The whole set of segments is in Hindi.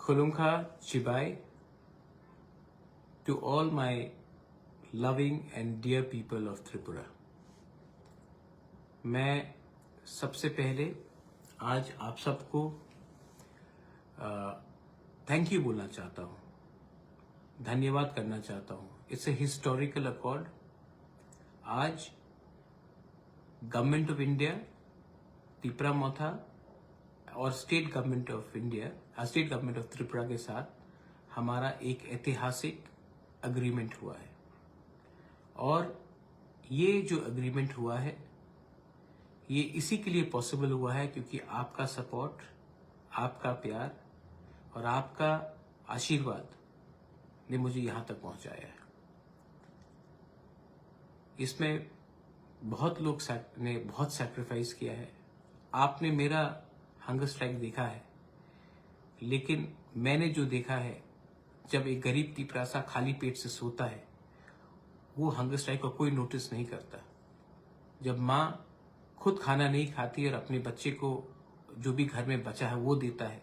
Khulunka Chibai, to all my loving and dear people of Tripura. मैं सबसे पहले आज आप सबको थैंक यू बोलना चाहता हूँ, धन्यवाद करना चाहता हूँ. It's a historical accord. आज गवर्नमेंट ऑफ इंडिया, तिपरा मोथा और state government of India, state government of Tripura के साथ हमारा एक ऐतिहासिक अग्रीमेंट हुआ है. और ये जो अग्रीमेंट हुआ है ये इसी के लिए पॉसिबल हुआ है क्योंकि आपका सपोर्ट, आपका प्यार और आपका आशीर्वाद ने मुझे यहां तक पहुंचाया है. इसमें बहुत लोग ने बहुत सैक्रिफाइस किया है. आपने मेरा हंगर स्ट्राइक देखा है, लेकिन मैंने जो देखा है, जब एक गरीब तिपरासा खाली पेट से सोता है वो हंगर स्ट्राइक को कोई नोटिस नहीं करता. जब माँ खुद खाना नहीं खाती और अपने बच्चे को जो भी घर में बचा है वो देता है,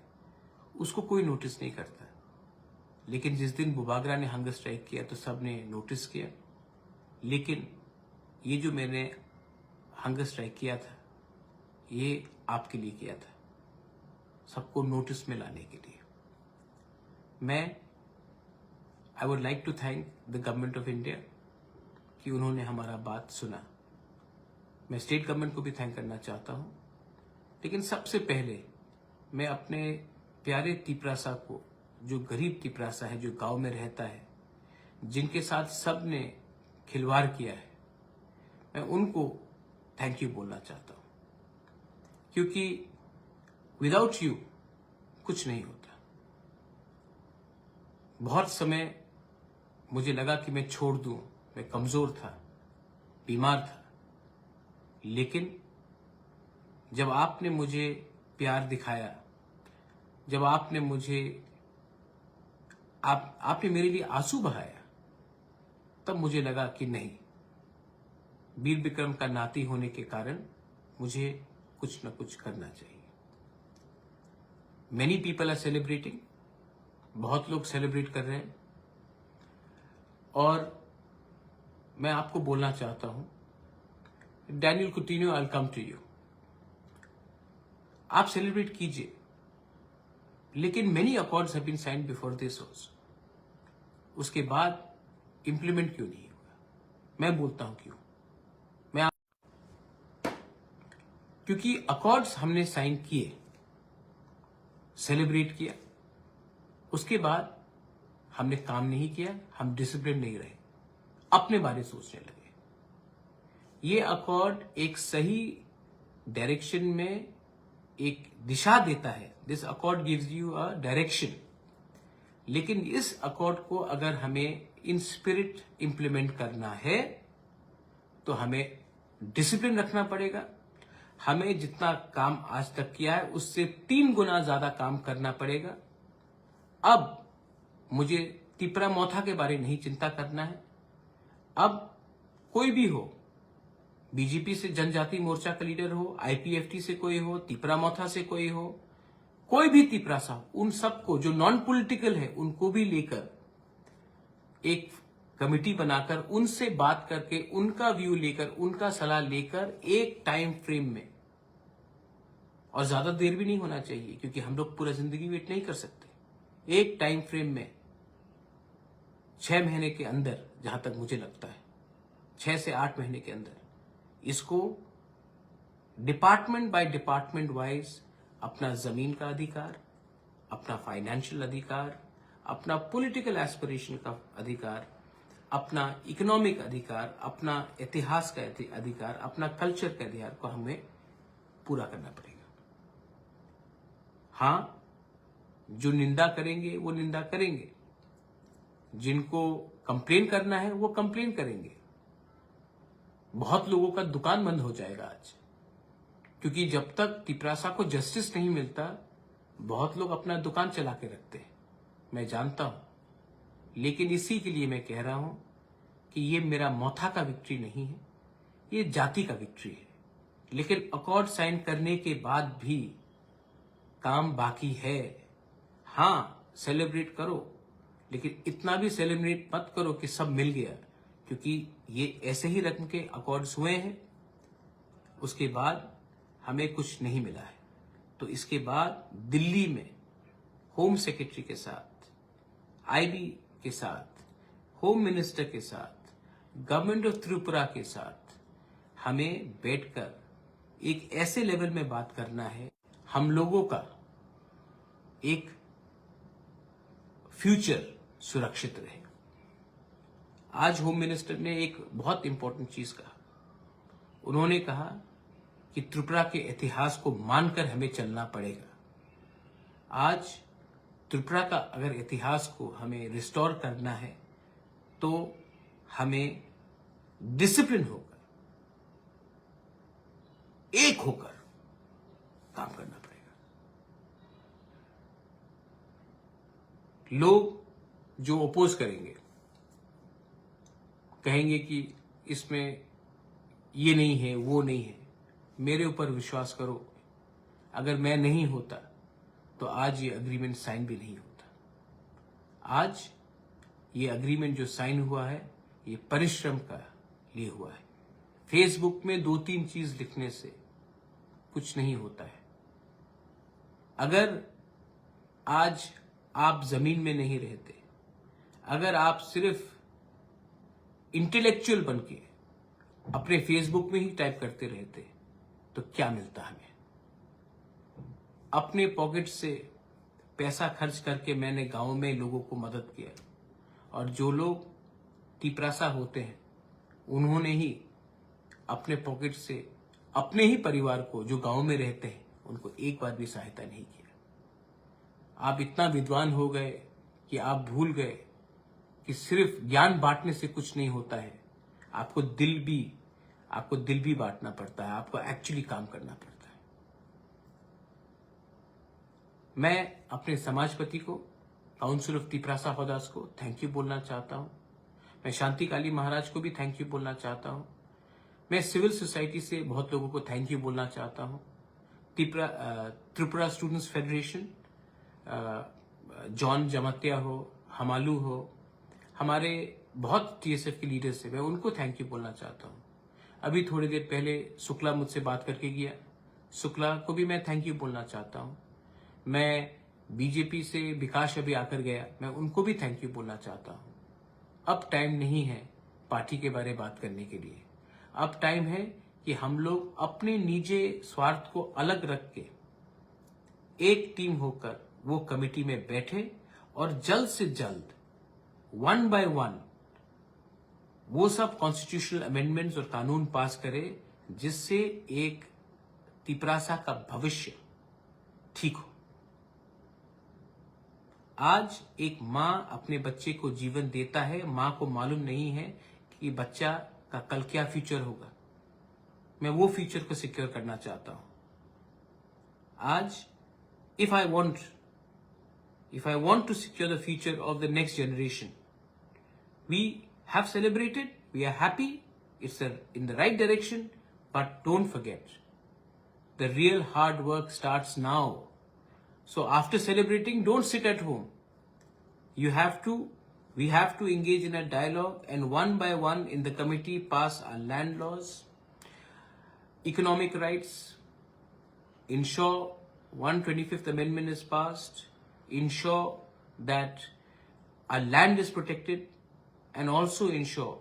उसको कोई नोटिस नहीं करता. लेकिन जिस दिन बुबागरा ने हंगर स्ट्राइक किया तो सब ने नोटिस किया. लेकिन ये जो मैंने हंगर स्ट्राइक किया था ये आपके लिए किया था, सबको नोटिस में लाने के लिए. I would like to thank the government of India कि उन्होंने हमारा बात सुना. मैं स्टेट गवर्नमेंट को भी थैंक करना चाहता हूं. लेकिन सबसे पहले मैं अपने प्यारे तिपरासा को, जो गरीब तिपरासा है, जो गांव में रहता है, जिनके साथ सब ने खिलवाड़ किया है, मैं उनको थैंक यू बोलना चाहता हूं. क्योंकि विदाउट यू कुछ नहीं होता. बहुत समय मुझे लगा कि मैं छोड़ दूं, मैं कमजोर था, बीमार था. लेकिन जब आपने मुझे प्यार दिखाया, जब आपने मेरे लिए आंसू बहाया, तब मुझे लगा कि नहीं, वीर विक्रम का नाती होने के कारण मुझे कुछ न कुछ करना चाहिए. मेनी पीपल आर सेलिब्रेटिंग, बहुत लोग सेलिब्रेट कर रहे हैं. और मैं आपको बोलना चाहता हूं, Daniel Coutinho, I will come to you. आप सेलिब्रेट कीजिए, लेकिन many accords have been signed before this also. उसके बाद इंप्लीमेंट क्यों नहीं हुआ? मैं बोलता हूं क्यों. क्योंकि अकॉर्ड्स हमने साइन किए, सेलिब्रेट किया, उसके बाद हमने काम नहीं किया, हम डिसिप्लिन नहीं रहे, अपने बारे सोचने लगे. ये अकॉर्ड एक सही डायरेक्शन में एक दिशा देता है. This accord gives you a direction. लेकिन इस अकॉर्ड को अगर हमें इन स्पिरिट इंप्लीमेंट करना है तो हमें डिसिप्लिन रखना पड़ेगा. हमें जितना काम आज तक किया है उससे 3 गुना ज्यादा काम करना पड़ेगा. अब मुझे तिपरा मोथा के बारे नहीं चिंता करना है. अब कोई भी हो, बीजेपी से जनजाति मोर्चा का लीडर हो, आईपीएफटी से कोई हो, तिपरा मोथा से कोई हो, कोई भी तिपरासा, उन सबको जो नॉन पॉलिटिकल है उनको भी लेकर एक कमेटी बनाकर उनसे बात करके, उनका व्यू लेकर, उनका सलाह लेकर एक टाइम फ्रेम में, और ज्यादा देर भी नहीं होना चाहिए क्योंकि हम लोग पूरा जिंदगी वेट नहीं कर सकते, एक टाइम फ्रेम में 6 महीने के अंदर, जहां तक मुझे लगता है 6 से 8 महीने के अंदर इसको डिपार्टमेंट बाय डिपार्टमेंट वाइज अपना जमीन का अधिकार, अपना फाइनेंशियल अधिकार, अपना पॉलिटिकल एस्पिरेशन का अधिकार, अपना इकोनॉमिक अधिकार, अपना इतिहास का अधिकार, अपना कल्चर का अधिकार को हमें पूरा करना पड़ेगा. हाँ, जो निंदा करेंगे वो निंदा करेंगे, जिनको कंप्लेन करना है वो कंप्लेन करेंगे. बहुत लोगों का दुकान बंद हो जाएगा आज, क्योंकि जब तक तिपरासा को जस्टिस नहीं मिलता बहुत लोग अपना दुकान चला के रखते हैं, मैं जानता हूं. लेकिन इसी के लिए मैं कह रहा हूं कि ये मेरा मोथा का विक्ट्री नहीं है, ये जाति का विक्ट्री है. लेकिन अकॉर्ड साइन करने के बाद भी काम बाकी है. हाँ, सेलिब्रेट करो, लेकिन इतना भी सेलिब्रेट मत करो कि सब मिल गया, क्योंकि ये ऐसे ही रकम के अकॉर्ड्स हुए हैं, उसके बाद हमें कुछ नहीं मिला है। तो इसके बाद दिल्ली में होम सेक्रेटरी के साथ, आईबी के साथ, होम मिनिस्टर के साथ, गवर्नमेंट ऑफ त्रिपुरा के साथ हमें बैठकर एक ऐसे लेवल में बात करना है, हम लोगों का एक फ्यूचर सुरक्षित रहे। आज होम मिनिस्टर ने एक बहुत इंपॉर्टेंट चीज कहा। उन्होंने कहा कि त्रिपुरा के इतिहास को मानकर हमें चलना पड़ेगा। आज त्रिपुरा का अगर इतिहास को हमें रिस्टोर करना है तो हमें डिसिप्लिन होकर, एक होकर काम करना पड़ेगा। लोग जो अपोज करेंगे, कहेंगे कि इसमें ये नहीं है, वो नहीं है, मेरे ऊपर विश्वास करो, अगर मैं नहीं होता तो आज ये अग्रीमेंट साइन भी नहीं होता। आज ये अग्रीमेंट जो साइन हुआ है, ये परिश्रम का लिए हुआ है। फेसबुक में 2-3 चीज लिखने से कुछ नहीं होता है। अगर आज आप जमीन में नहीं रहते, अगर आप सिर्फ इंटेलेक्चुअल बनके अपने फेसबुक में ही टाइप करते रहते, तो क्या मिलता हमें? अपने पॉकेट से पैसा खर्च करके मैंने गांव में लोगों को मदद किया, और जो लोग तिपरासा होते हैं उन्होंने ही अपने पॉकेट से अपने ही परिवार को, जो गांव में रहते हैं, उनको एक बार भी सहायता नहीं किया। आप इतना विद्वान हो गए कि आप भूल गए कि सिर्फ ज्ञान बांटने से कुछ नहीं होता है, आपको दिल भी बांटना पड़ता है, आपको एक्चुअली काम करना पड़ता है। मैं अपने समाजपति को, काउंसिल ऑफ तिपरासा हौदास को थैंक यू बोलना चाहता हूं। मैं शांति काली महाराज को भी थैंक यू बोलना चाहता हूं। मैं सिविल सोसाइटी से बहुत लोगों को थैंक यू बोलना चाहता हूं। Tripura students federation, John Jamatia हो, हमालू हो, हमारे बहुत टीएसएफ के लीडर्स है, मैं उनको थैंक यू बोलना चाहता हूं। अभी थोड़ी देर पहले शुक्ला मुझसे बात करके गया, शुक्ला को भी मैं थैंक यू बोलना चाहता हूं। मैं बीजेपी से विकास अभी आकर गया, मैं उनको भी थैंक यू बोलना चाहता हूं। अब टाइम नहीं है पार्टी के बारे में बात करने के लिए। अब टाइम है कि हम लोग अपने निजी स्वार्थ को अलग रख के एक टीम होकर वो कमेटी में बैठे और जल्द से जल्द 1 by 1 वो सब कॉन्स्टिट्यूशनल अमेंडमेंट्स और कानून पास करे, जिससे एक तिपरासा का भविष्य ठीक हो। आज एक मां अपने बच्चे को जीवन देता है, मां को मालूम नहीं है कि बच्चा का कल क्या फ्यूचर होगा। मैं वो फ्यूचर को सिक्योर करना चाहता हूं। आज if I want to secure the future of the next generation, we have celebrated, we are happy, it's in the right direction, but don't forget, the real hard work starts now. So after celebrating, don't sit at home. We have to engage in a dialogue, and 1 by 1 in the committee pass our land laws, economic rights, ensure 125th Amendment is passed, ensure that our land is protected, and also ensure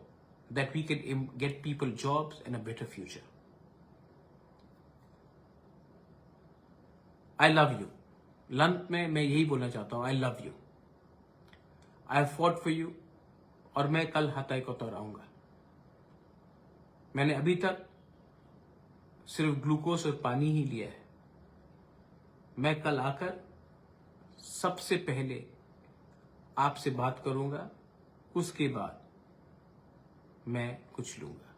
that we can get people jobs and a better future. I love you. लंत में मैं यही बोलना चाहता हूं, I love you. I have fought for you, और मैं कल हताई को तोड़ाऊंगा। मैंने अभी तक सिर्फ ग्लूकोज और पानी ही लिया है। मैं कल आकर सबसे पहले आपसे बात करूंगा, उसके बाद मैं कुछ लूंगा।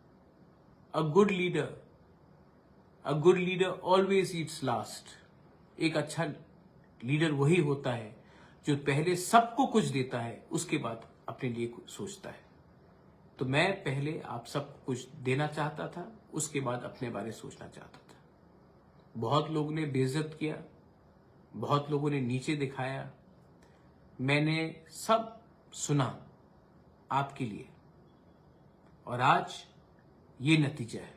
A good leader always eats last. एक अच्छा लीडर वही होता है जो पहले सबको कुछ देता है, उसके बाद अपने लिए कुछ सोचता है। तो मैं पहले आप सबको कुछ देना चाहता था, उसके बाद अपने बारे में सोचना चाहता था। बहुत लोगों ने बेइज्जत किया, बहुत लोगों ने नीचे दिखाया, मैंने सब सुना आपके लिए, और आज ये नतीजा है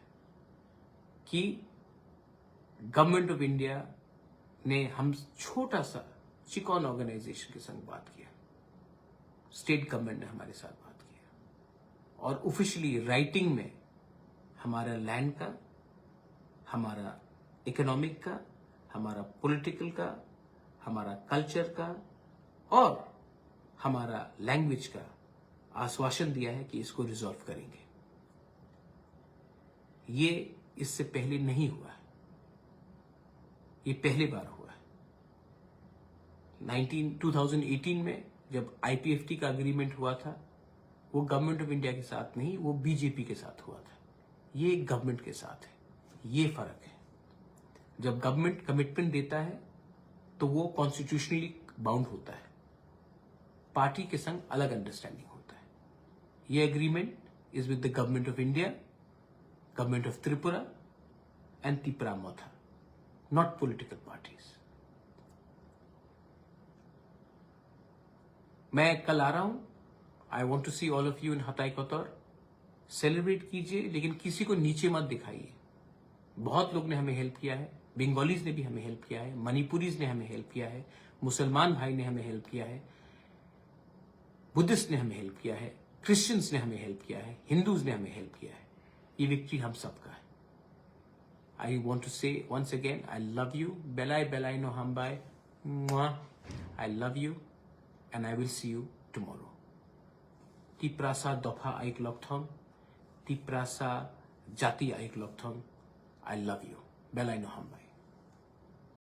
कि गवर्नमेंट ऑफ इंडिया ने हम छोटा सा चिकॉन ऑर्गेनाइजेशन के संग बात किया, स्टेट गवर्नमेंट ने हमारे साथ बात किया, और ऑफिशियली राइटिंग में हमारा लैंड का, हमारा इकोनॉमिक का, हमारा पॉलिटिकल का, हमारा कल्चर का और हमारा लैंग्वेज का आश्वासन दिया है कि इसको रिजॉल्व करेंगे। ये इससे पहले नहीं हुआ है, ये पहली बार हुआ है। 2018 में जब आईपीएफटी का एग्रीमेंट हुआ था, वो गवर्नमेंट ऑफ इंडिया के साथ नहीं, वो बीजेपी के साथ हुआ था। ये गवर्नमेंट के साथ है, ये फर्क है। जब गवर्नमेंट कमिटमेंट देता है तो वो कॉन्स्टिट्यूशनली बाउंड होता है, पार्टी के संग अलग अंडरस्टैंडिंग होता है। ये agreement is with the government of India, government of Tripura and Tipra Motha, not political parties. मैं कल आ रहा हूं, I want to see all of you in Hatai Kotor. Celebrate कीजिए, लेकिन किसी को नीचे मत दिखाइए। बहुत लोग ने हमें हेल्प किया है, बंगालीज ने भी हमें हेल्प किया है, मणिपुरीज ने हमें हेल्प किया है, मुसलमान भाई ने हमें हेल्प किया है, बुद्धिस्ट ने हमें हेल्प किया है, क्रिश्चियंस ने हमें हेल्प किया है, हिंदूज ने हमें हेल्प किया है। ये विक्ट्री हम सबका है। I want to say once again, I love you, बेलाई बेलाई नो हम बाय, I love you and I will see you tomorrow. Tiprasa दफा आइक लकथम, तिप्रासा जाति आइक लकथम, आई लव यू, बेलाई नो हम बाय।